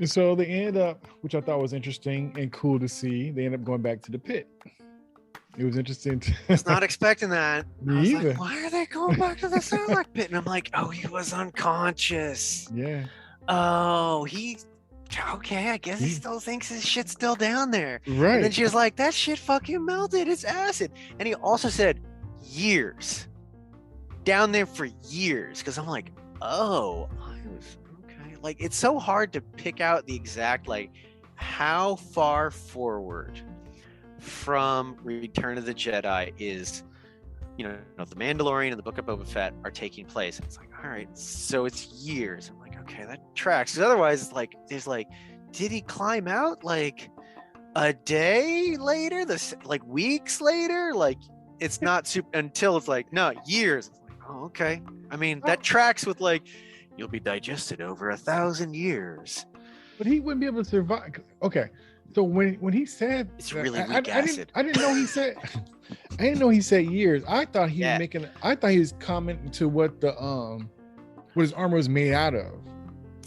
And so they ended up, which I thought was interesting and cool to see, they ended up going back to the pit. It was interesting. I was not expecting that. Me I was either. like, why are they going back to the Sarlacc pit? And I'm like, oh, he was unconscious. Yeah. Oh, okay, I guess he He- still thinks his shit's still down there. Right. And then she was like, that shit fucking melted. It's acid. And he also said years. Down there for years. Because I'm like, oh, I was okay. Like, it's so hard to pick out the exact, like, how far forward from Return of the Jedi is, the Mandalorian and the Book of Boba Fett are taking place. It's like, all right, so it's years. I'm like, okay, that tracks. Because otherwise, it's like, there's like, did he climb out like a day later? Like weeks later? Like, it's not super until it's like, no, years. It's like, oh, okay. I mean, that tracks with like, you'll be digested over 1,000 years. But he wouldn't be able to survive. Okay. So when he said it's really weak acid. I didn't know he said I didn't know he said years. I thought he was I thought he was commenting to what his armor was made out of.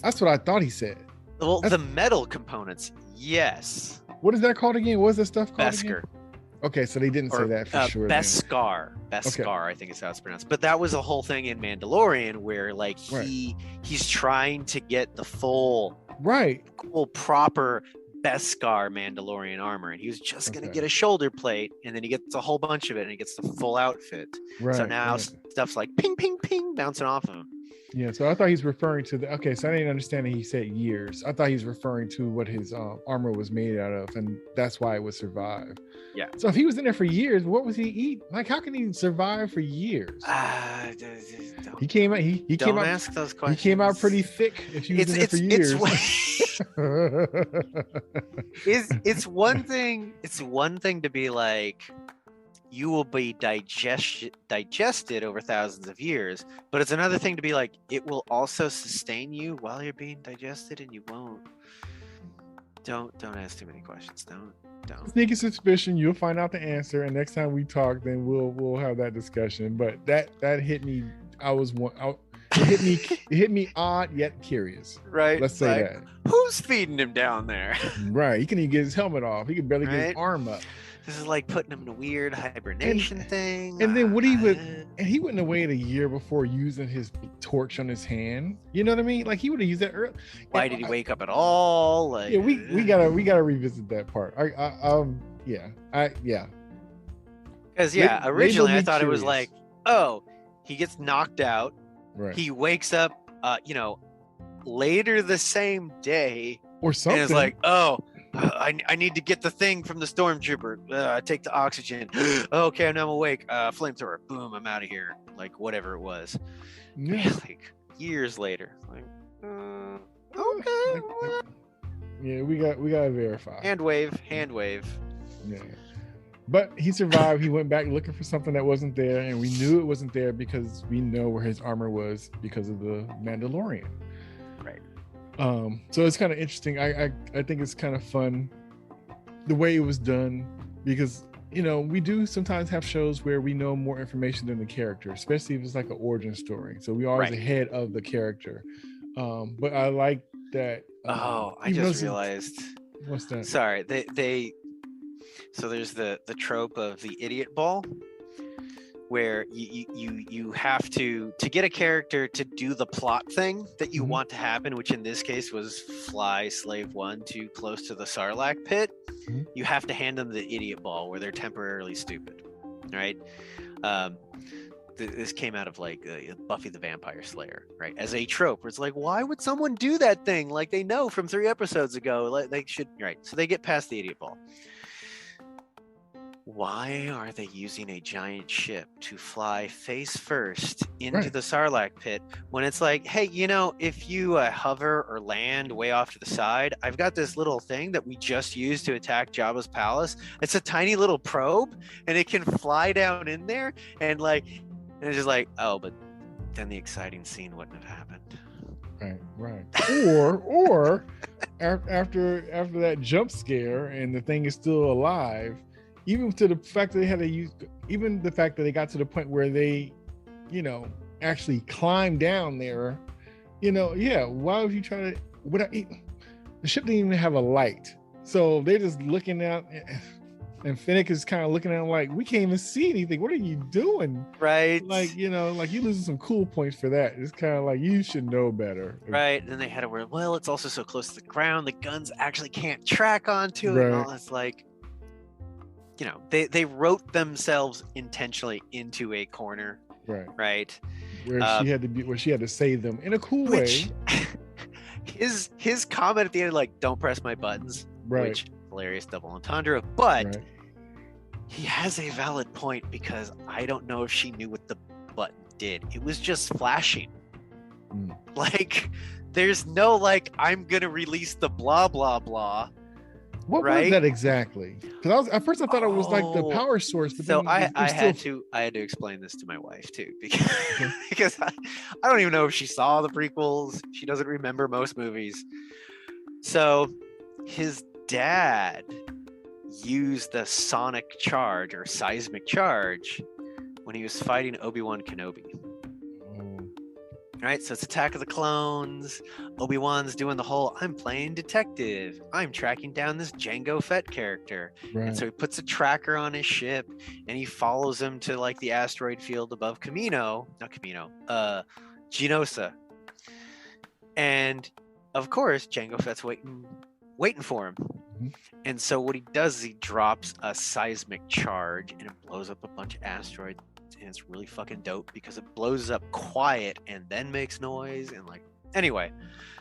That's what I thought he said. Well, the metal components, yes. What is that called again? What is that stuff called Beskar. again? Okay, so they didn't say that for sure. Beskar. Beskar, okay. I think is how it's pronounced. But that was a whole thing in Mandalorian where like he's trying to get the full proper Beskar Mandalorian armor, and he was just gonna get a shoulder plate, and then he gets a whole bunch of it, and he gets the full outfit. So now stuff's like ping, ping, ping, bouncing off of him. Yeah, so I thought he's referring to so I didn't understand that he said years. I thought he was referring to what his armor was made out of, and that's why it would survive. Yeah. So if he was in there for years, what was he eat? Like, how can he survive for years? He came out. He came out. Ask those questions. He came out pretty thick. If he was in there for years. It's one thing. It's one thing to be like, you will be digested over thousands of years, but it's another thing to be like, it will also sustain you while you're being digested, and you won't. Don't ask too many questions. Don't. Sneaky suspicion. You'll find out the answer, and next time we talk, then we'll have that discussion. But that hit me. It hit me odd yet curious. Right. Let's say that. Who's feeding him down there? Right. He couldn't even get his helmet off. He could barely get his arm up. This is like putting him in a weird hibernation thing. And then he wouldn't have waited a year before using his torch on his hand. You know what I mean? Like, he would have used that early. Why did he wake up at all? Like, yeah, we gotta revisit that part. Because originally I thought it was like, oh, he gets knocked out. Right. He wakes up, later the same day, or something. And it's like, oh, I need to get the thing from the stormtrooper. Take the oxygen. Okay, now I'm awake. Flamethrower. Boom, I'm out of here. Like, whatever it was. Yeah. Like, years later. Like, okay. Yeah, we gotta verify. Hand wave. Yeah. But he survived. He went back looking for something that wasn't there, and we knew it wasn't there because we know where his armor was because of the Mandalorian. Right. So it's kind of interesting. I think it's kind of fun the way it was done, because we do sometimes have shows where we know more information than the character, especially if it's like an origin story. So we are always ahead of the character. But I like that. I just realized. What's that? Sorry, so there's the trope of the idiot ball, where you have to get a character to do the plot thing that you want to happen, which in this case was fly Slave One too close to the Sarlacc pit. You have to hand them the idiot ball where they're temporarily stupid, right? This came out of like Buffy the Vampire Slayer, right? As a trope where it's like, why would someone do that thing? Like, they know from 3 episodes ago, like they should, right? So they get past the idiot ball. Why are they using a giant ship to fly face first into the Sarlacc pit when it's like, hey, if you hover or land way off to the side, I've got this little thing that we just used to attack Jabba's palace. It's a tiny little probe, and it can fly down in there, and it's just like, oh, but then the exciting scene wouldn't have happened. Right. Or after that jump scare and the thing is still alive. Even to the fact that they had to use, even the fact that they got to the point where they, actually climbed down there, why would you try to, the ship didn't even have a light. So they're just looking out, and Fennec is kind of looking at him like, we can't even see anything. What are you doing? Right. Like, you know, like you losing some cool points for that. It's kind of like, you should know better. Right. And then they had it where, well, it's also so close to the ground, the guns actually can't track onto it. Right. And all it's like, you know, they wrote themselves intentionally into a corner. Right. Right. Where she had to save them in a cool way. His comment at the end, like, don't press my buttons. Right. Which hilarious double entendre, but Right. he has a valid point, because I don't know if she knew what the button did. It was just flashing. Like, there's no like, I'm gonna release the blah blah blah. What was that exactly? Because at first I thought it was like the power source, but so then I had to explain this to my wife too, because I don't even know if she saw the prequels. She doesn't remember most movies. So his dad used the sonic charge or seismic charge when he was fighting Obi-Wan Kenobi. Right, so it's Attack of the Clones. Obi-Wan's doing the whole, I'm playing detective. I'm tracking down this Jango Fett character. Right. And so he puts a tracker on his ship and he follows him to like the asteroid field above Geonosa. And of course, Jango Fett's waiting for him. Mm-hmm. And so what he does is he drops a seismic charge and it blows up a bunch of asteroids. And it's really fucking dope because it blows up quiet and then makes noise. And like, anyway,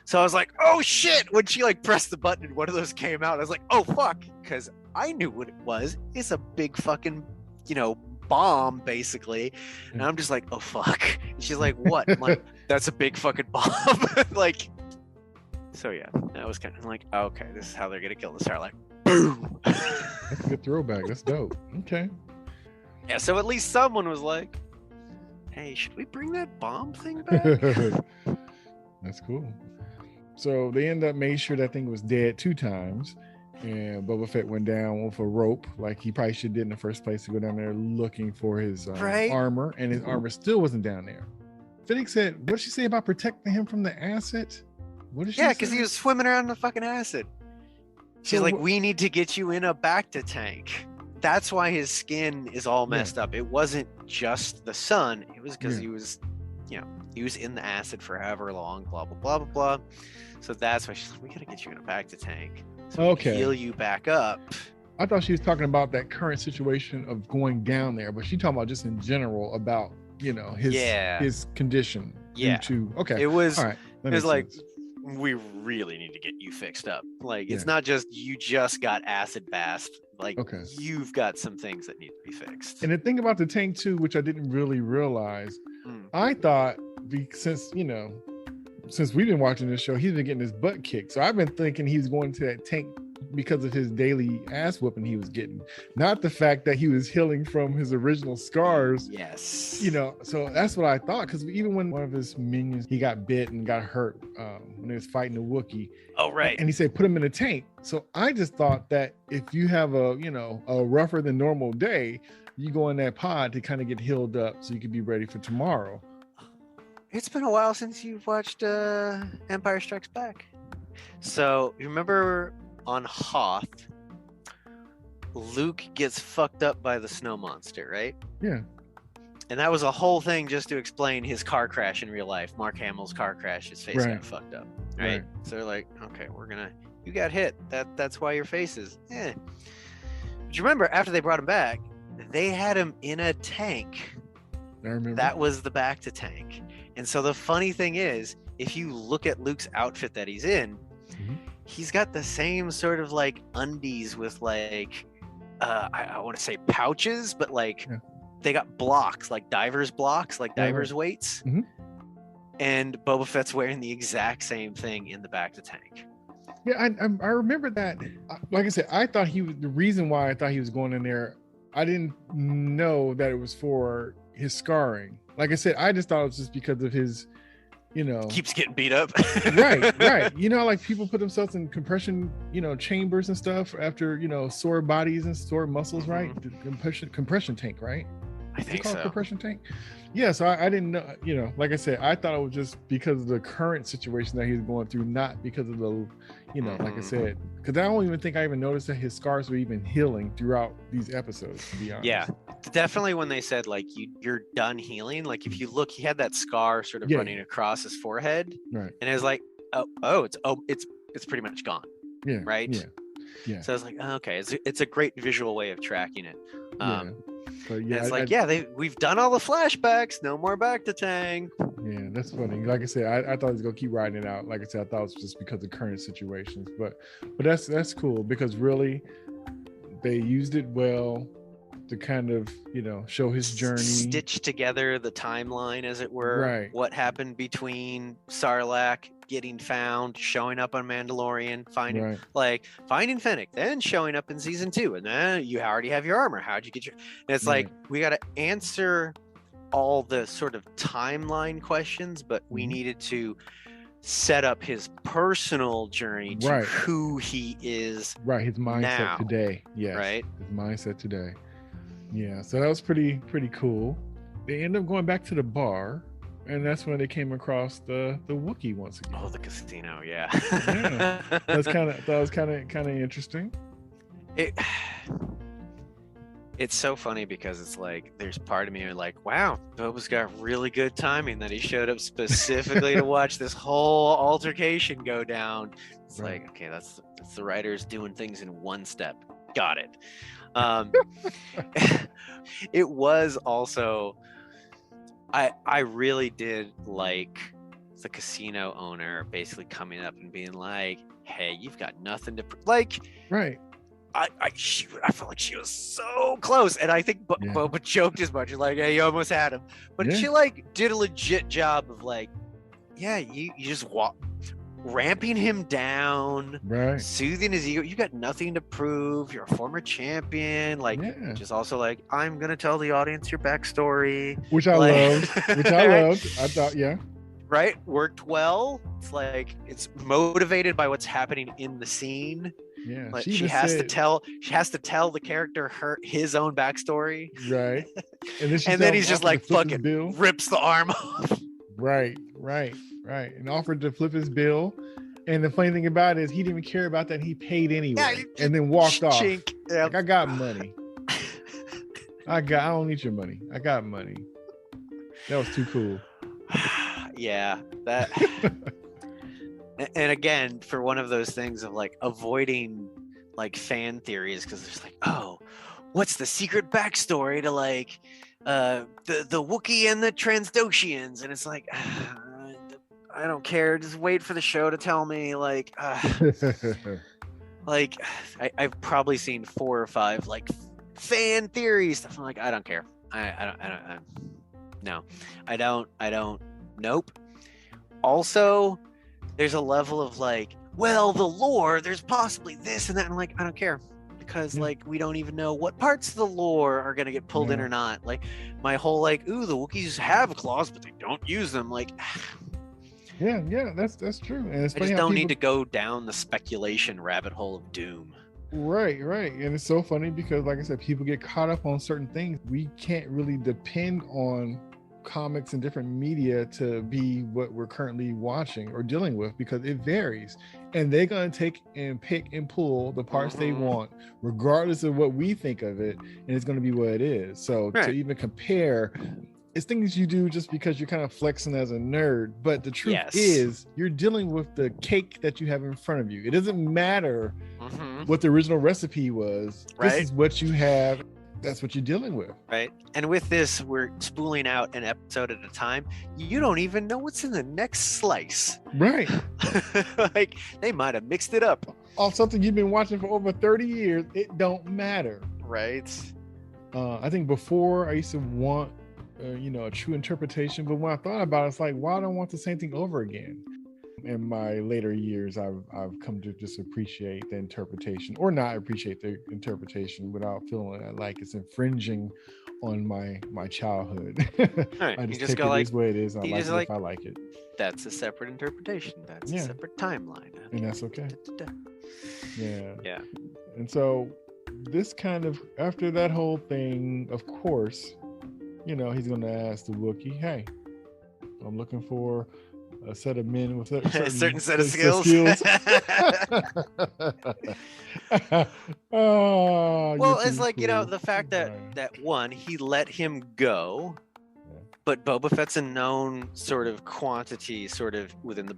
so I was like, oh shit, when she like pressed the button and one of those came out, I was like, oh fuck, because I knew what it was. It's a big fucking, you know, bomb basically. And I'm just like, oh fuck. And she's like, what? I'm like, that's a big fucking bomb. Like, so yeah, that was kind of like, oh, okay, this is how they're gonna kill the Sarlacc. Boom. That's a good throwback. That's dope. Okay. Yeah, so at least someone was like, hey, should we bring that bomb thing back? That's cool. So they end up made sure that thing was dead 2 times, and Boba Fett went down with a rope, like he probably should did in the first place, to go down there looking for his armor, and his armor still wasn't down there. Fennec said, what did she say about protecting him from the acid? What did she say? Yeah, because he was swimming around in the fucking acid. She's like, we need to get you in a Bacta tank. That's why his skin is all messed up. It wasn't just the sun. It was because he was, you know, he was in the acid for however long, blah, blah, blah, blah, blah. So that's why she's like, we got to get you in a Bacta tank. So we can heal you back up. I thought she was talking about that current situation of going down there, but she talking about just in general about, you know, his condition. Yeah. Okay. It was, all right. It was like, we really need to get you fixed up. Like, it's not just you just got acid bath. Like, you've got some things that need to be fixed. And the thing about the tank too, which I didn't really realize, I thought since we've been watching this show, he's been getting his butt kicked. So I've been thinking he's going to that tank because of his daily ass whooping he was getting, not the fact that he was healing from his original scars. Yes. You know, so that's what I thought, because even when one of his minions, he got bit and got hurt when he was fighting the Wookiee. Oh, right. And he said, put him in a tank. So I just thought that if you have a rougher than normal day, you go in that pod to kind of get healed up so you could be ready for tomorrow. It's been a while since you've watched Empire Strikes Back. So you remember on Hoth, Luke gets fucked up by the snow monster, right? Yeah. And that was a whole thing just to explain his car crash in real life. Mark Hamill's car crash, his face got fucked up, right? So they're like, okay, you got hit. That's why your face is, But you remember, after they brought him back, they had him in a tank. I remember. That was the Bacta tank. And so the funny thing is, if you look at Luke's outfit that he's in, he's got the same sort of like undies with like, I want to say pouches, but like they got blocks, like divers blocks, like divers weights. And Boba Fett's wearing the exact same thing in the Bacta tank. Yeah, I remember that. Like I said, I thought the reason why I thought he was going in there, I didn't know that it was for his scarring. Like I said, I just thought it was just because of his, keeps getting beat up. right. You know, like people put themselves in compression, chambers and stuff after, sore bodies and sore muscles, right? The compression tank, right? I Is it think called so. compression tank? Yeah, so I didn't know, like I said, I thought it was just because of the current situation that he's going through, not because of the, like I said, because I don't even think I even noticed that his scars were even healing throughout these episodes, to be honest. Yeah, definitely when they said like you're done healing, like if you look, he had that scar sort of running across his forehead, right, and it was like, it's pretty much gone. yeah, right. Yeah. So I was like, okay, it's a great visual way of tracking it. But and it's like, we've done all the flashbacks, no more back to Tang. Yeah, that's funny. Like I said, I thought he was gonna keep riding it out. Like I said, I thought it was just because of current situations. But that's cool, because really they used it well to kind of, show his journey, stitch together the timeline, as it were. Right. What happened between Sarlacc getting found, showing up on Mandalorian, finding Fennec, then showing up in season 2, and then you already have your armor. How'd you get your? And it's like, we got to answer all the sort of timeline questions, but we needed to set up his personal journey to who he is. Right, his mindset now. Today. Yes. Right. His mindset today. Yeah, so that was pretty cool. They end up going back to the bar, and that's when they came across the Wookiee once again. Oh, the casino, yeah. That was kind of interesting. It's so funny because it's like, there's part of me are like, wow, Boba's got really good timing that he showed up specifically to watch this whole altercation go down. It's like, okay, that's the writers doing things in one step. Got it. It was also, I really did like the casino owner basically coming up and being like, hey, you've got nothing to right. I felt like she was so close, and I think Boba joked as much, like, "Hey, you almost had him," but she did a legit job of you just ramping him down, right, soothing his ego. You got nothing to prove. You're a former champion, just also I'm gonna tell the audience your backstory, which I loved. I thought, right, worked well. It's like it's motivated by what's happening in the scene. Yeah, she has to tell the character his own backstory, right? And then he's just like, fucking rips the arm off. Right, and offered to flip his bill. And the funny thing about it is, he didn't even care about that. He paid anyway, and then walked off. Like, I got money. I don't need your money. I got money. That was too cool. Yeah, that. And again, for one of those things of avoiding fan theories, because there's oh, what's the secret backstory to the Wookiee and the Transdotians? And it's I don't care. Just wait for the show to tell me. I've probably seen 4 or 5 fan theory stuff. I'm I don't care. I don't. Nope. Also, there's a level of the lore, there's possibly this and that. And I don't care, because we don't even know what parts of the lore are going to get pulled in or not. My whole ooh, the Wookiees have claws, but they don't use them. Yeah, that's true. And it's I just don't need to go down the speculation rabbit hole of doom. Right. And it's so funny because, like I said, people get caught up on certain things. We can't really depend on comics and different media to be what we're currently watching or dealing with, because it varies, and they're going to take and pick and pull the parts they want, regardless of what we think of it, and it's going to be what it is. So to even compare, it's things you do just because you're kind of flexing as a nerd, but the truth is you're dealing with the cake that you have in front of you. It doesn't matter what the original recipe was. This is what you have. That's what you're dealing with. Right. And with this, we're spooling out an episode at a time. You don't even know what's in the next slice. Right. They might have mixed it up. Off something you've been watching for over 30 years, it don't matter. Right. I think before I used to want, a true interpretation, but when I thought about it, it's why do I want the same thing over again? In my later years, I've come to just appreciate the interpretation, or not appreciate the interpretation, without feeling like it's infringing on my childhood. Right. I just take it as way it is. I like it if I like it. That's a separate interpretation. That's a separate timeline. And that's okay. Yeah. Yeah. And so this kind of, after that whole thing, of course, you know, he's gonna ask the Wookiee, "Hey, I'm looking for a set of men with A certain set of skills." Oh, Well, you're it's too like, you know, cool. the fact that Right. that one, he let him go, Yeah. but Boba Fett's a known sort of quantity, sort of within the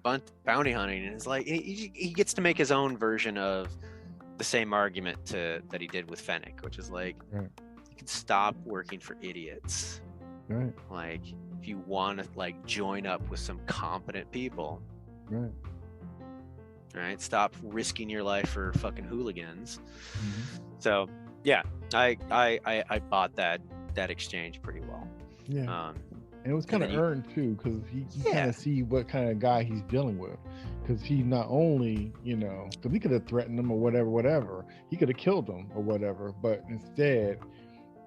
bounty hunting, and it's like he gets to make his own version of the same argument that he did with Fennec, which is like, Right. you can stop working for idiots. Right. Like, if you want to like join up with some competent people, Right. right? Stop risking your life for fucking hooligans. Mhm. So yeah, I bought that exchange pretty well. Yeah. And it was kind of then you- earned too, because he Yeah. kind of see what kind of guy he's dealing with. Because he not only, you know, because he could have threatened him or whatever, he could have killed him or whatever, but instead,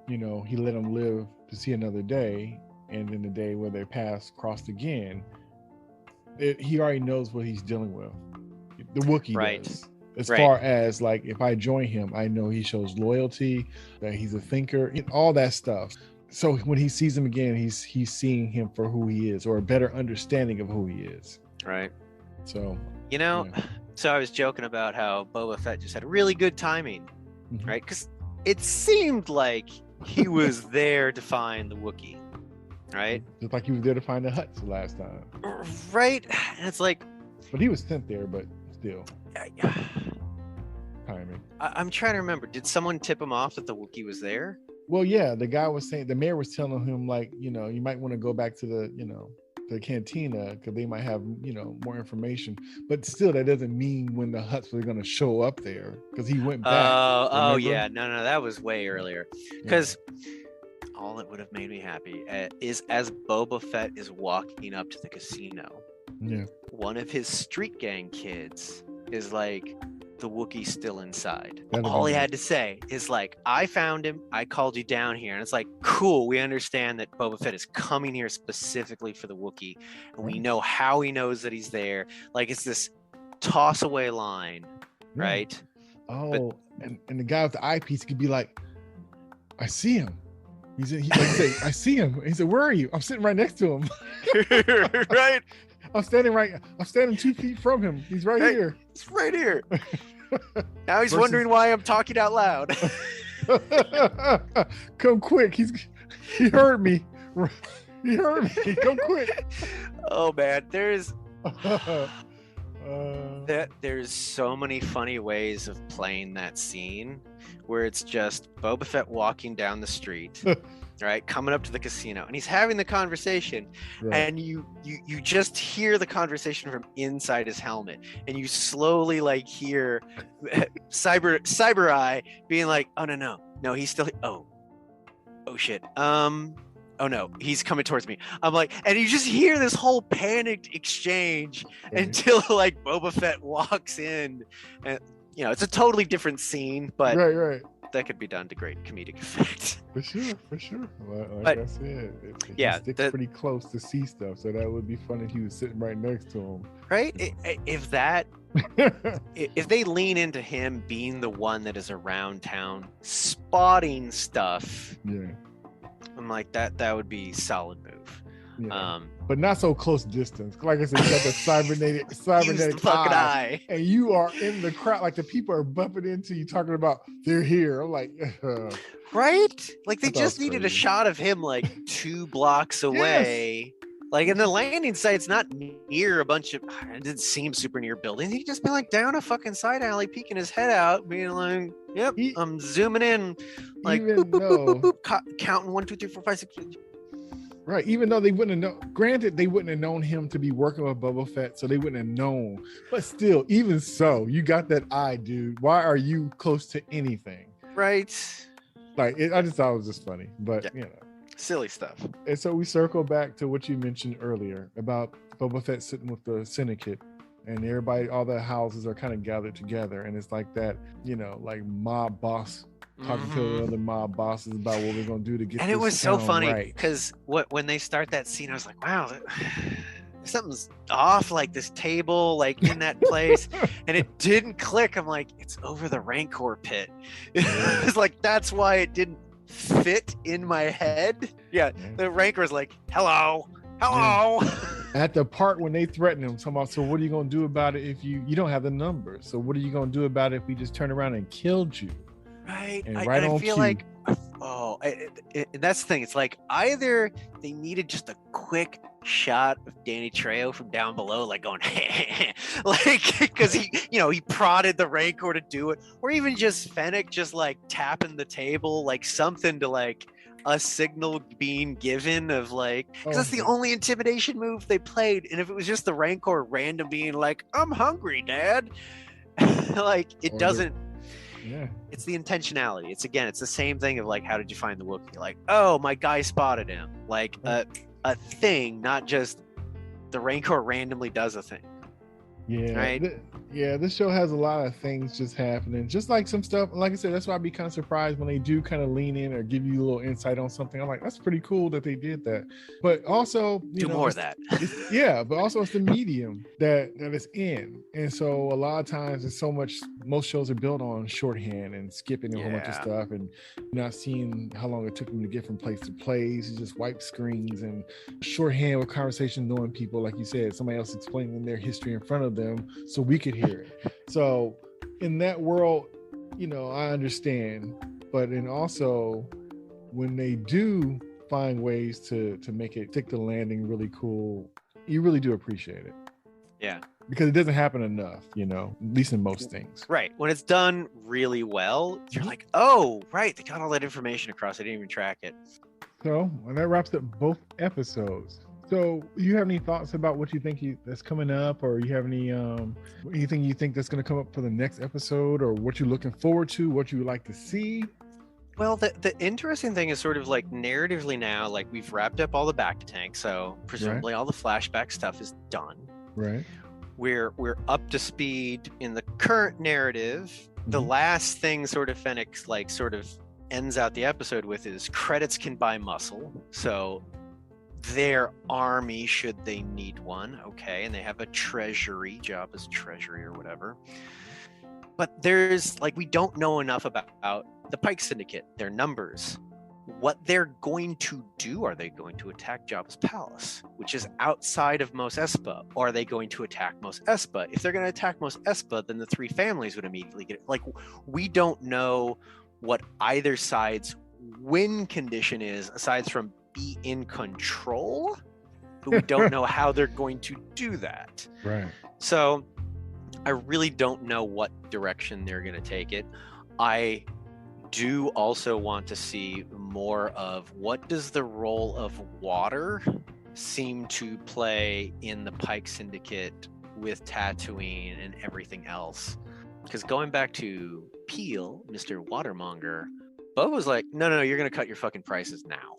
you know, he let him live to see another day, and then the day where they crossed again, he already knows what he's dealing with. The Wookiee Right. does. As Right. far as like, if I join him, I know he shows loyalty, that he's a thinker, all that stuff. So when he sees him again, he's seeing him for who he is, or a better understanding of who he is. Right. So, You know, yeah. so I was joking about how Boba Fett just had really good timing, Mhm. right? Because it seemed like he was there to find the Wookiee, right? Just like he was there to find the Hutts last time, Right? And it's like, but he was sent there, but still timing. I'm trying to remember. Did someone tip him off that the Wookiee was there? Well, yeah, the guy was saying, the mayor was telling him, like, you know, you might want to go back to the, you know, the cantina, because they might have, you know, more information. But still, that doesn't mean when the Hutts were going to show up there, because he went back. Oh remember? yeah, no, that was way earlier. Because all that would have made me happy is as Boba Fett is walking up to the casino, Yeah. one of his street gang kids is like, the Wookiee's still inside. That'd All be he nice. had to say is like, I found him, I called you down here. And it's like, cool, we understand that Boba Fett is coming here specifically for the Wookiee, and we Right. know how he knows that he's there. Like, it's this toss away line, Yeah. right? Oh, and the guy with the eyepiece could be like, I see him. He's in, he like say, I see him. And he said, where are you? I'm sitting right next to him. Right? I'm standing 2 feet from him. He's right Right. here. It's right here. Now he's Versus- wondering why I'm talking out loud. Come quick. He heard me. He heard me. Come quick. Oh man, there's Uh, there's so many funny ways of playing that scene where it's just Boba Fett walking down the street, right, coming up to the casino, and he's having the conversation, right. and you just hear the conversation from inside his helmet, and you slowly like hear Cyber Eye being like, oh no, he's still, oh shit, oh no, he's coming towards me. I'm like, and you just hear this whole panicked exchange Right. until like Boba Fett walks in, and you know, it's a totally different scene, but right. that could be done to great comedic effect. For sure. Like But- I said, yeah, he sticks that- pretty close to see stuff, so that would be funny if he was sitting right next to Right? If that, him. if they lean into him being the one that is around town spotting stuff, Yeah. I'm like, that would be solid move. Yeah. But not so close distance. Like I said, you got the cybernetic Use the fucking eye, eye. and you are in the crowd. Like the people are bumping into you, talking about they're here. I'm like, Right? Like they I thought it just was needed a crazy. shot of him like 2 blocks away. Like in the landing site's not near a bunch of, it didn't seem super near buildings. He'd just been like down a fucking side alley, peeking his head out, being like, yep, I'm zooming in, like even boop, boop, boop, boop, though- boop, counting 1, 2, 3, 4, 5, 6. right. Even though they wouldn't have known, granted, they wouldn't have known him to be working with Boba Fett, so they wouldn't have known. But still, even so, you got that eye, dude. Why are you close to anything? Right? Like, I just thought it was just funny, but Yeah. you know. Silly stuff. And so we circle back to what you mentioned earlier about Boba Fett sitting with the syndicate, and everybody, all the houses are kind of gathered together, and it's like that, you know, like mob boss talking to the Mhm. other mob bosses about what we're gonna do to get. And it this was so town funny right. because when they start that scene, I was like, wow, something's off, like this table, like in that place, and it didn't click. I'm like, it's over the Rancor pit. It's like, that's why it didn't fit in my head. Yeah, the Rancor's like, hello. At the part when they threaten him, talking about, so what are you gonna do about it if you don't have the numbers? So what are you gonna do about it if we just turn around and killed you? Right. And I feel like, that's the thing. It's like either they needed just a quick shot of Danny Trejo from down below, like going, like, because he prodded the Rancor to do it, or even just Fennec just like tapping the table, like something to like a signal being given of like, because that's the only intimidation move they played. And if it was just the Rancor random being like, I'm hungry, Dad, like it doesn't. Yeah, it's the intentionality. It's the same thing of like, how did you find the Wookiee? Like, oh, my guy spotted him. Like a thing, not just the Rancor randomly does a thing. Yeah, right. This show has a lot of things just happening, just like some stuff. Like I said, that's why I'd be kind of surprised when they do kind of lean in or give you a little insight on something. I'm like, that's pretty cool that they did that. But also, do more of that. But also it's the medium that it's in, and so a lot of times it's so much. Most shows are built on shorthand and skipping a whole bunch of stuff, and not seeing how long it took them to get from place to place. You just wipe screens and shorthand with conversation, knowing people, like you said, somebody else explaining their history in front of them so we could hear it. So in that world, I understand, but then also when they do find ways to make it stick the landing really cool, you really do appreciate it. Yeah, because it doesn't happen enough, at least in most things. Right. When it's done really well, you're like, oh, right, they got all that information across. I didn't even track it. So, and that wraps up both episodes. So, you have any thoughts about what you think that's coming up, or you have any anything you think that's going to come up for the next episode, or what you're looking forward to, what you would like to see? Well, the interesting thing is sort of like narratively now, like we've wrapped up all the back to tank, so presumably all the flashback stuff is done. Right. We're up to speed in the current narrative. Mm-hmm. The last thing sort of Fennec sort of ends out the episode with is credits can buy muscle. So their army, should they need one, okay, and they have a treasury, job as treasury or whatever. But there's we don't know enough about the Pike Syndicate, their numbers, what they're going to do. Are they going to attack Jabba's palace, which is outside of Mos Espa, or are they going to attack Mos Espa? If they're going to attack Mos Espa, then the three families would immediately get it. We don't know what either side's win condition is, aside from be in control, but we don't know how they're going to do that. Right. So I really don't know what direction they're going to take it. I do also want to see more of what does the role of water seem to play in the Pike Syndicate with Tatooine and everything else. Because going back to Peel, Mr. Watermonger, Boba was like, no, you're going to cut your fucking prices now.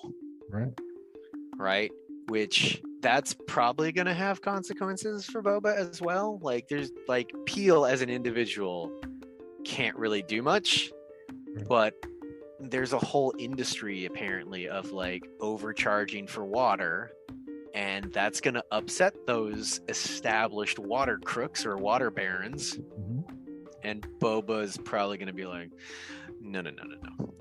Right? Which that's probably going to have consequences for Boba as well. There's Peel as an individual can't really do much, but there's a whole industry apparently of overcharging for water, and that's going to upset those established water crooks or water barons. Mm-hmm. And Boba's probably going to be like, no,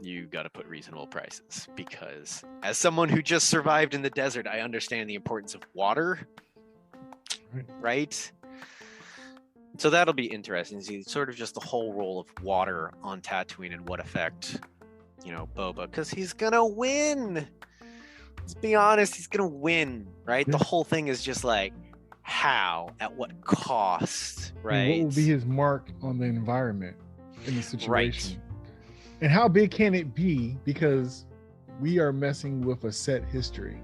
you got to put reasonable prices, because as someone who just survived in the desert, I understand the importance of water. Right? So that'll be interesting to see sort of just the whole role of water on Tatooine and what effect, Boba, because he's gonna win. Let's be honest, he's gonna win, right? Yeah. The whole thing is just how, at what cost, right? And what will be his mark on the environment in the situation? Right. And how big can it be? Because we are messing with a set history.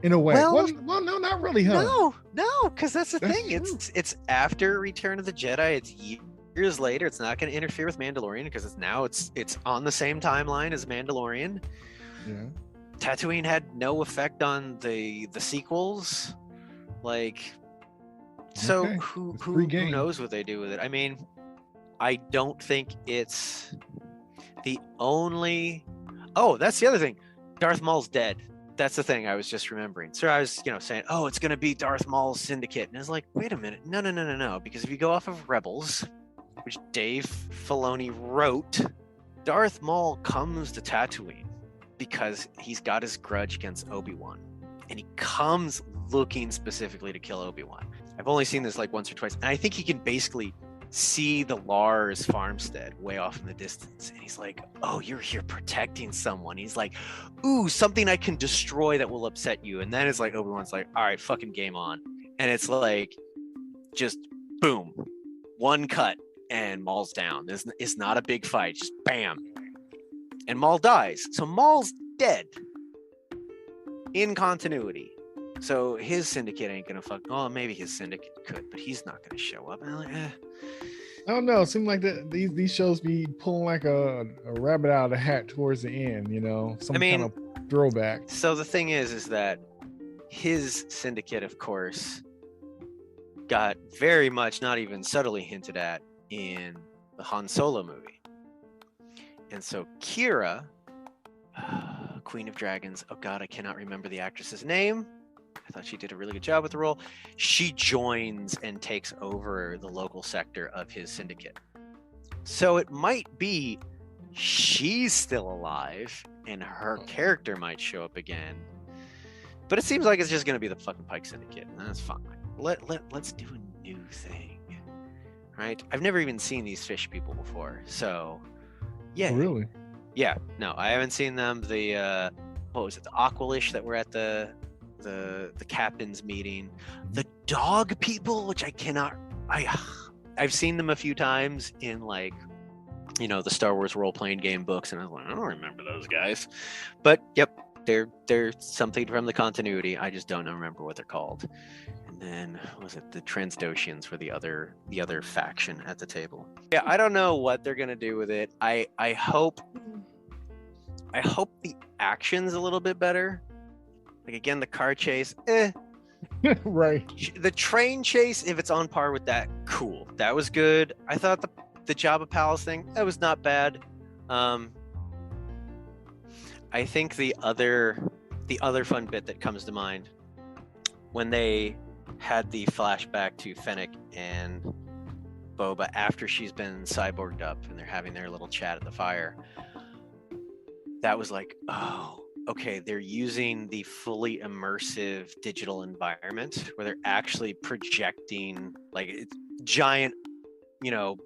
In a way. Well, no, not really, huh? No, because that's the thing. True. It's after Return of the Jedi. It's years later. It's not going to interfere with Mandalorian because it's on the same timeline as Mandalorian. Yeah. Tatooine had no effect on the sequels. So okay. Who knows what they do with it? I mean, I don't think it's the only. Oh, that's the other thing. Darth Maul's dead. That's the thing I was just remembering. So I was, saying, oh, it's going to be Darth Maul's syndicate. And I was like, wait a minute. No. Because if you go off of Rebels, which Dave Filoni wrote, Darth Maul comes to Tatooine because he's got his grudge against Obi-Wan, and he comes looking specifically to kill Obi-Wan. I've only seen this like once or twice, and I think he can basically see the Lars farmstead way off in the distance, and he's like, oh, you're here protecting someone. He's like, ooh, something I can destroy that will upset you. And then it's like Obi-Wan's like, all right, fucking game on. And it's like just boom, one cut and Maul's down. It's not a big fight, just bam, and Maul dies. So Maul's dead in continuity. So his syndicate ain't gonna fuck. Oh, maybe his syndicate could, but he's not gonna show up. And I'm like, I don't know. It seems like these shows be pulling like a rabbit out of the hat towards the end, you know, kind of throwback. So the thing is that his syndicate, of course, got very much not even subtly hinted at in the Han Solo movie. And so Kira, Queen of Dragons, oh god, I cannot remember the actress's name. I thought she did a really good job with the role. She joins and takes over the local sector of his syndicate. So it might be she's still alive and her character might show up again. But it seems like it's just going to be the fucking Pike Syndicate, and that's fine. Let's do a new thing, right? I've never even seen these fish people before, so yeah. Oh, really? Yeah, no, I haven't seen them. The what was it? The Aqualish that were at the captain's meeting. The dog people, which I've seen them a few times in like, you know, the Star Wars role-playing game books, and I was like, I don't remember those guys. But yep, they're something from the continuity. I just don't remember what they're called. And then was it the Transdotians were the other faction at the table? Yeah, I don't know what they're gonna do with it. I hope the action's a little bit better. Like again, the car chase, Right. The train chase, if it's on par with that, cool. That was good. I thought the Jabba Palace thing, that was not bad. I think the other fun bit that comes to mind when they had the flashback to Fennec and Boba after she's been cyborged up and they're having their little chat at the fire. That was like, oh, okay, they're using the fully immersive digital environment where they're actually projecting like it's giant, you know,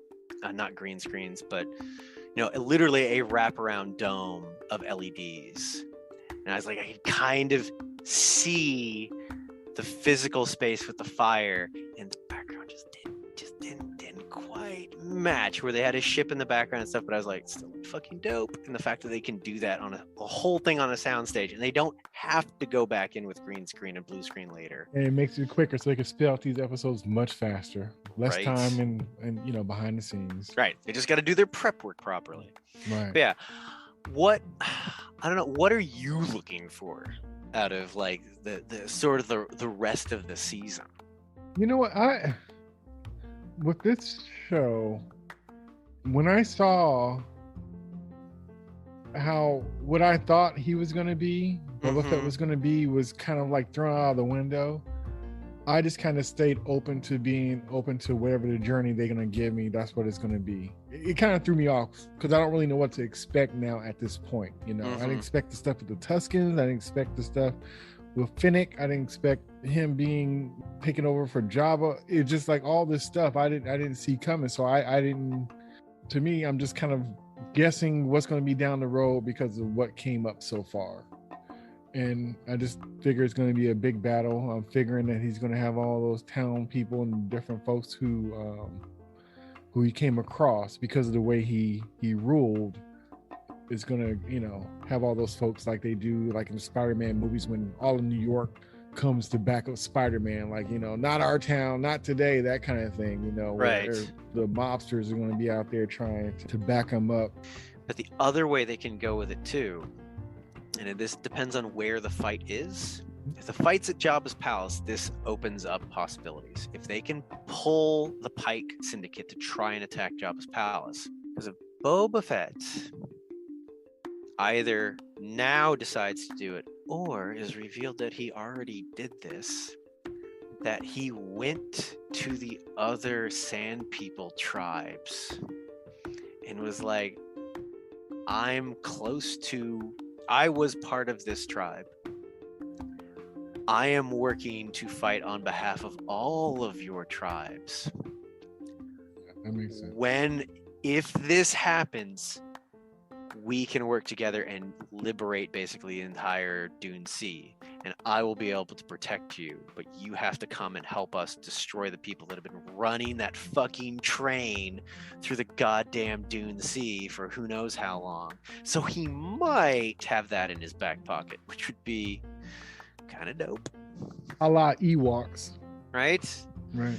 not green screens, but you know, literally a wraparound dome of LEDs. And I was like, I could kind of see the physical space with the fire, and the background just didn't quite match where they had a ship in the background and stuff. But I was like, it's still fucking dope. And the fact that they can do that on a whole thing on a soundstage, and they don't have to go back in with green screen and blue screen later. And it makes it quicker, so they can spit out these episodes much faster, less Right. time and you know, behind the scenes. Right. They just got to do their prep work properly. Right. But yeah, I don't know. What are you looking for out of like the sort of the rest of the season? You know what? With this show, when I saw what I thought he was going to be, Boba Fett was going to be, was kind of like thrown out of the window. I just kind of stayed open to whatever the journey they're going to give me. That's what it's going to be. It kind of threw me off because I don't really know what to expect now at this point. You know, I didn't expect the stuff with the Tuskens. I didn't expect the stuff with Fennec. I didn't expect him being taken over for Jabba. It's just like all this stuff I didn't see coming. So I didn't. To me, I'm just kind of guessing what's going to be down the road because of what came up so far. And I just figure it's going to be a big battle. I'm figuring that he's going to have all those town people and different folks who he came across because of the way he ruled. Is going to, you know, have all those folks like they do like in the Spider-Man movies when all of New York comes to back up Spider-Man, like, you know, not our town, not today, that kind of thing, you know, right. Where the mobsters are going to be out there trying to back them up. But the other way they can go with it too, and this depends on where the fight is. If the fight's at Jabba's palace, this opens up possibilities. If they can pull the Pike Syndicate to try and attack Jabba's palace, because if Boba Fett either now decides to do it or is revealed that he already did this, that he went to the other Sand People tribes and was like, I was part of this tribe. I am working to fight on behalf of all of your tribes. That makes sense. If this happens, we can work together and liberate basically the entire Dune Sea. And I will be able to protect you, but you have to come and help us destroy the people that have been running that fucking train through the goddamn Dune Sea for who knows how long. So he might have that in his back pocket, which would be kind of dope. A la Ewoks. Right? Right.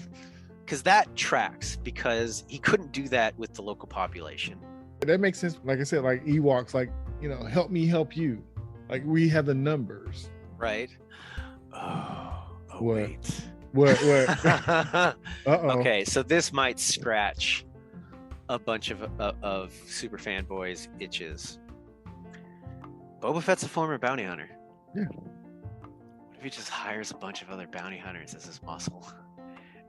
Because that tracks, because he couldn't do that with the local population. That makes sense. Like I said, like Ewoks, like, help me help you. Like we have the numbers. Right? Oh What? Wait. What? Uh-oh. Okay, so this might scratch a bunch of super fanboys' itches. Boba Fett's a former bounty hunter. Yeah. What if he just hires a bunch of other bounty hunters as his muscle?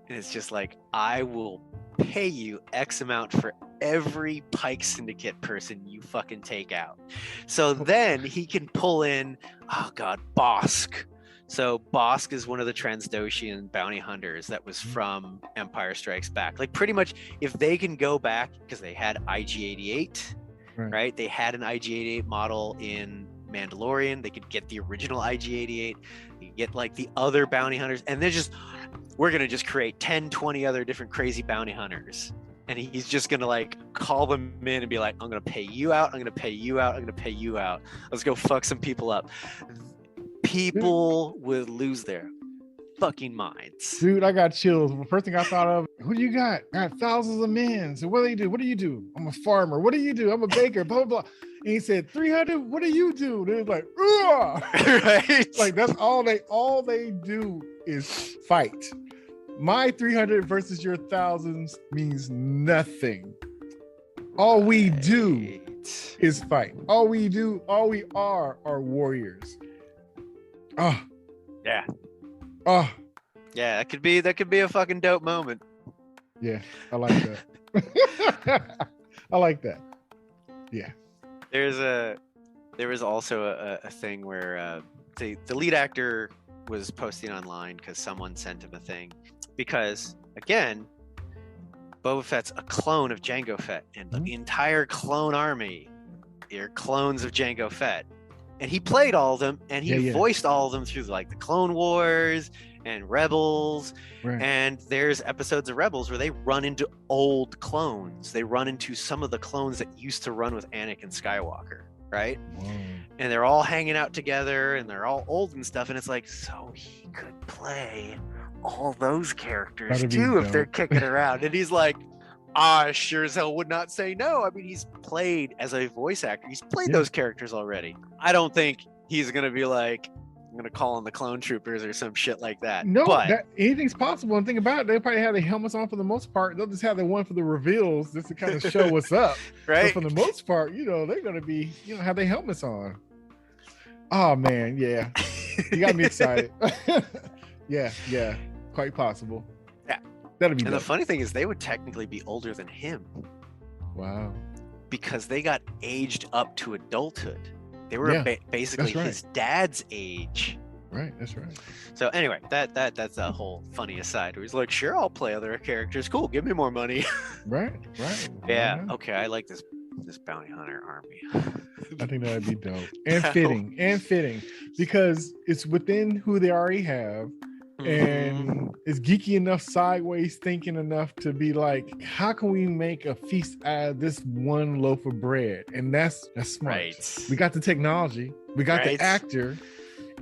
And it's just like, I will pay you X amount for every Pike Syndicate person you fucking take out. So then he can pull in, oh god, Bosk. So Bosk is one of the Transdoshian bounty hunters that was from Empire Strikes Back. Like pretty much, if they can go back, because they had IG-88, right? They had an IG-88 model in Mandalorian. They could get the original IG-88. You could get like the other bounty hunters, and we're gonna just create 10, 20 other different crazy bounty hunters. And he's just gonna like call them in and be like, I'm gonna pay you out, I'm gonna pay you out, I'm gonna pay you out. Let's go fuck some people up. People would lose their fucking minds. Dude, I got chills. The first thing I thought of, who do you got? I got thousands of men. So what do you do? What do you do? I'm a farmer. What do you do? I'm a baker, blah, blah, blah. And he said, 300, what do you do? And it was like, right? Like that's all they do is fight. My 300 versus your thousands means nothing. All we do is fight. All we are warriors. Oh. Yeah. Oh. Yeah, that could be a fucking dope moment. Yeah, I like that. I like that. Yeah. There was also a thing where the lead actor was posting online because someone sent him a thing. Because again, Boba Fett's a clone of Jango Fett, and the entire clone army are clones of Jango Fett. And he played all of them, and he voiced all of them through like the Clone Wars and Rebels. Right. And there's episodes of Rebels where they run into old clones. They run into some of the clones that used to run with Anakin Skywalker, right? Whoa. And they're all hanging out together, and they're all old and stuff. And it's like, so he could play all those characters too if they're kicking around. And he's like, I sure as hell would not say no. I mean, he's played as a voice actor. He's played those characters already. I don't think he's going to be like, I'm going to call in the clone troopers or some shit like that. No, but anything's possible. And think about it, they probably have their helmets on for the most part. They'll just have the one for the reveals just to kind of show what's up. Right. But for the most part, they're going to be, have their helmets on. Oh, man. Yeah. You got me excited. Yeah. Quite possible. Yeah. That'll be dope. dope. The funny thing is they would technically be older than him. Wow. Because they got aged up to adulthood. They were basically his dad's age. Right, that's right. So anyway, that's a whole funny aside where he's like, sure, I'll play other characters. Cool, give me more money. Right. Yeah, okay, I like this bounty hunter army. I think that'd be dope. And fitting. Because it's within who they already have. And it's geeky enough, sideways thinking enough to be like, how can we make a feast out of this one loaf of bread? And that's smart. Right. We got the technology, we got the actor,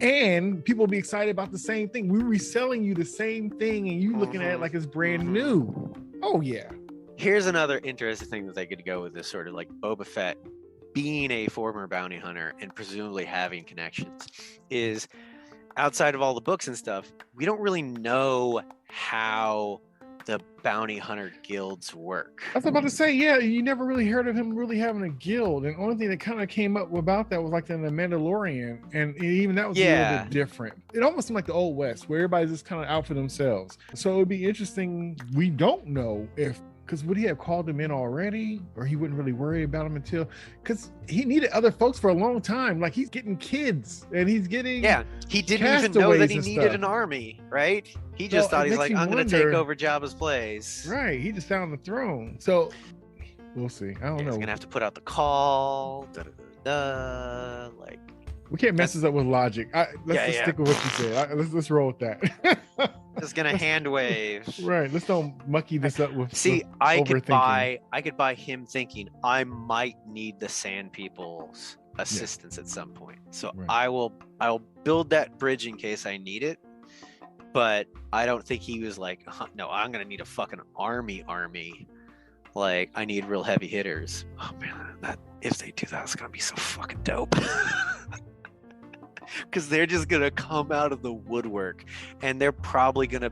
and people will be excited about the same thing. We're reselling you the same thing, and you looking at it like it's brand new. Oh yeah. Here's another interesting thing that they could go with this sort of like Boba Fett being a former bounty hunter and presumably having connections is, outside of all the books and stuff, we don't really know how the bounty hunter guilds work. I was about to say, yeah, you never really heard of him really having a guild, and the only thing that kind of came up about that was like in the Mandalorian, and even that was a little bit different. It almost seemed like the Old West, where everybody's just kind of out for themselves. So it would be interesting. We don't know if, because would he have called him in already, or he wouldn't really worry about him until, because he needed other folks for a long time. Like he's getting kids, and he's getting he didn't even know that he needed an army, right? He just thought he's like, I'm going to take over Jabba's place. Right. He just found the throne. So we'll see. I don't know. He's going to have to put out the call. Like, we can't mess this up with logic. Let's just stick with what you said. Let's roll with that. Just gonna hand wave. Right. Let's don't mucky this up with. See, I could buy him thinking I might need the Sand People's assistance at some point. So I'll build that bridge in case I need it. But I don't think he was like, no, I'm gonna need a fucking army. Like I need real heavy hitters. Oh man, that if they do that, it's gonna be so fucking dope. Because they're just gonna come out of the woodwork, and they're probably gonna.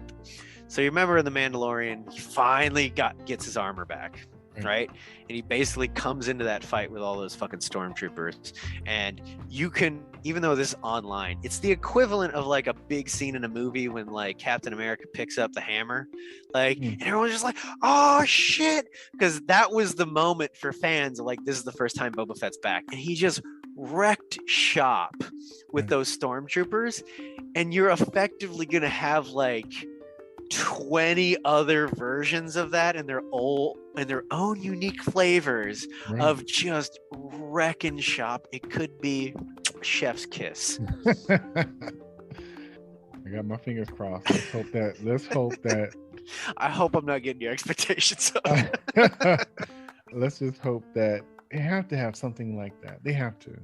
So you remember in the Mandalorian, he finally gets his armor back, right? And he basically comes into that fight with all those fucking stormtroopers, and you can, even though this is online, it's the equivalent of like a big scene in a movie when like Captain America picks up the hammer, like, and everyone's just like, oh shit, because that was the moment for fans of like, this is the first time Boba Fett's back, and he just wrecked shop with those stormtroopers, and you're effectively gonna have like 20 other versions of that in their own unique flavors of just wrecking shop. It could be chef's kiss. I got my fingers crossed. Let's hope that I hope I'm not getting your expectations up. Let's just hope that they have to have something like that. They have to.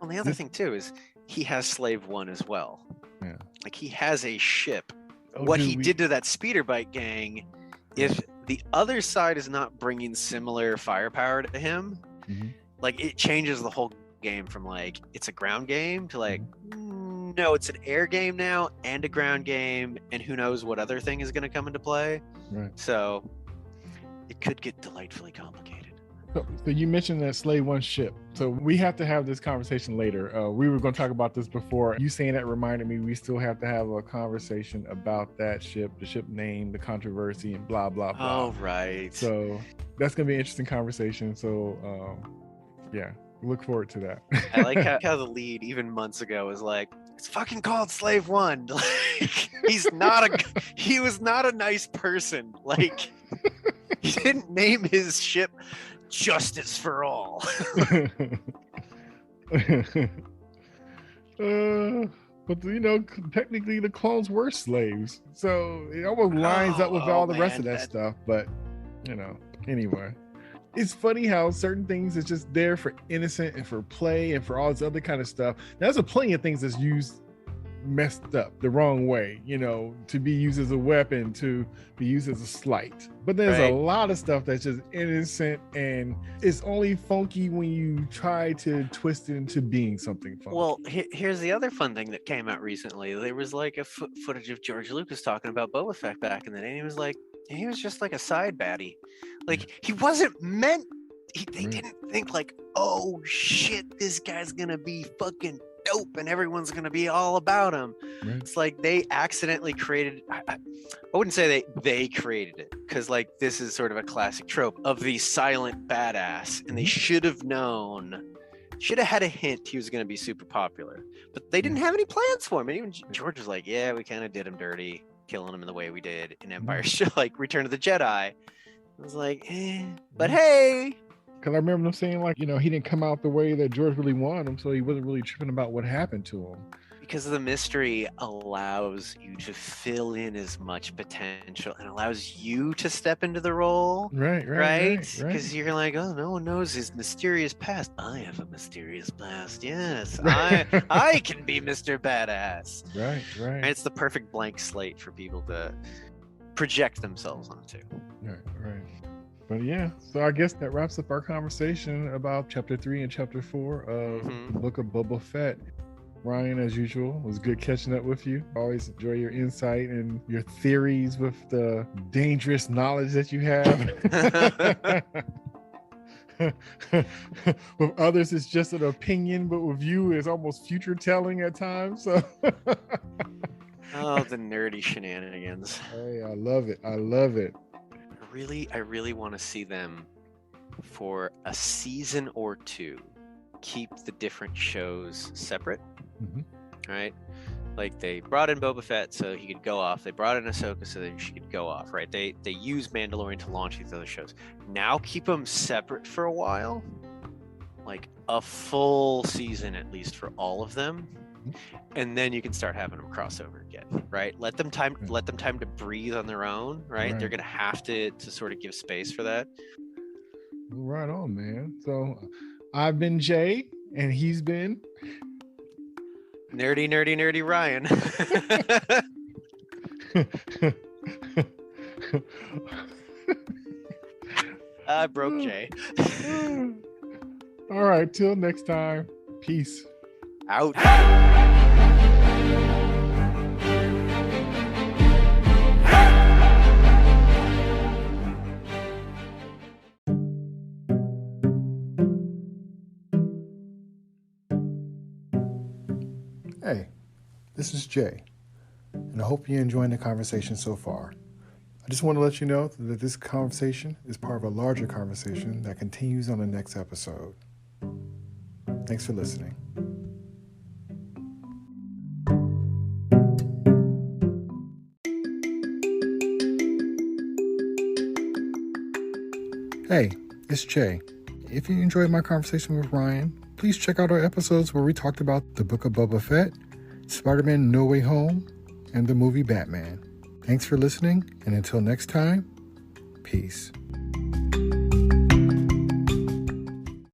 Well, the other thing too is he has Slave One as well. Yeah. Like he has a ship. What he did to that speeder bike gang, if the other side is not bringing similar firepower to him, like it changes the whole game from like it's a ground game to like no, it's an air game now and a ground game, and who knows what other thing is going to come into play. Right. So it could get delightfully complicated. So you mentioned that Slave One ship. So we have to have this conversation later. We were going to talk about this before. You saying that reminded me we still have to have a conversation about that ship, the ship name, the controversy, and blah, blah, blah. Oh, right. So that's going to be an interesting conversation. So yeah, look forward to that. I like how the lead, even months ago, was like, it's fucking called Slave One. Like, he was not a nice person. Like, he didn't name his ship Justice for All. But you know, technically the clones were slaves, so it almost lines up with all the rest of that stuff. But you know, anyway, it's funny how certain things is just there for innocent and for play and for all this other kind of stuff. There's plenty of things that's used messed up the wrong way, you know, to be used as a weapon, to be used as a slight. But there's a lot of stuff that's just innocent, and it's only funky when you try to twist it into being something funky. Well, here's the other fun thing that came out recently. There was like a footage of George Lucas talking about Boba Fett back in the day, and he was like, he was just like a side baddie. Like, he wasn't meant, they didn't think like, oh shit, this guy's gonna be fucking dope and everyone's gonna be all about him. It's like they accidentally created, I wouldn't say they created it, because like this is sort of a classic trope of the silent badass, and they should have had a hint he was going to be super popular, but they didn't have any plans for him. And even George was like, yeah, we kind of did him dirty, killing him in the way we did in Empire, like Return of the Jedi. I was like, but hey. Because I remember them saying, like, you know, he didn't come out the way that George really wanted him, so he wasn't really tripping about what happened to him. Because the mystery allows you to fill in as much potential and allows you to step into the role. Right? Because you're like, oh, no one knows his mysterious past. I have a mysterious past. Yes, I can be Mr. Badass. Right. And it's the perfect blank slate for people to project themselves onto. Right. But yeah, so I guess that wraps up our conversation about Chapter 3 and Chapter 4 of the Book of Boba Fett. Ryan, as usual. It was good catching up with you. Always enjoy your insight and your theories with the dangerous knowledge that you have. With others, it's just an opinion, but with you, it's almost future telling at times. So. Oh, the nerdy shenanigans. Hey, I love it. I love it. I really want to see them for a season or two. Keep the different shows separate. Right? Like they brought in Boba Fett so he could go off. They brought in Ahsoka so that she could go off, right? They use Mandalorian to launch these other shows. Now keep them separate for a while, like a full season at least for all of them, and then you can start having them cross over again, right? Let them time to breathe on their own, right? They're gonna have to sort of give space for that. Right on, man. So I've been Jay, and he's been Nerdy Ryan. I broke Jay. All right, till next time. Peace. Out. Hey, this is Jay, and I hope you're enjoying the conversation so far. I just want to let you know that this conversation is part of a larger conversation that continues on the next episode. Thanks for listening. Hey, it's Jay. If you enjoyed my conversation with Ryan, please check out our episodes where we talked about the Book of Boba Fett, Spider-Man No Way Home, and the movie Batman. Thanks for listening, and until next time, peace.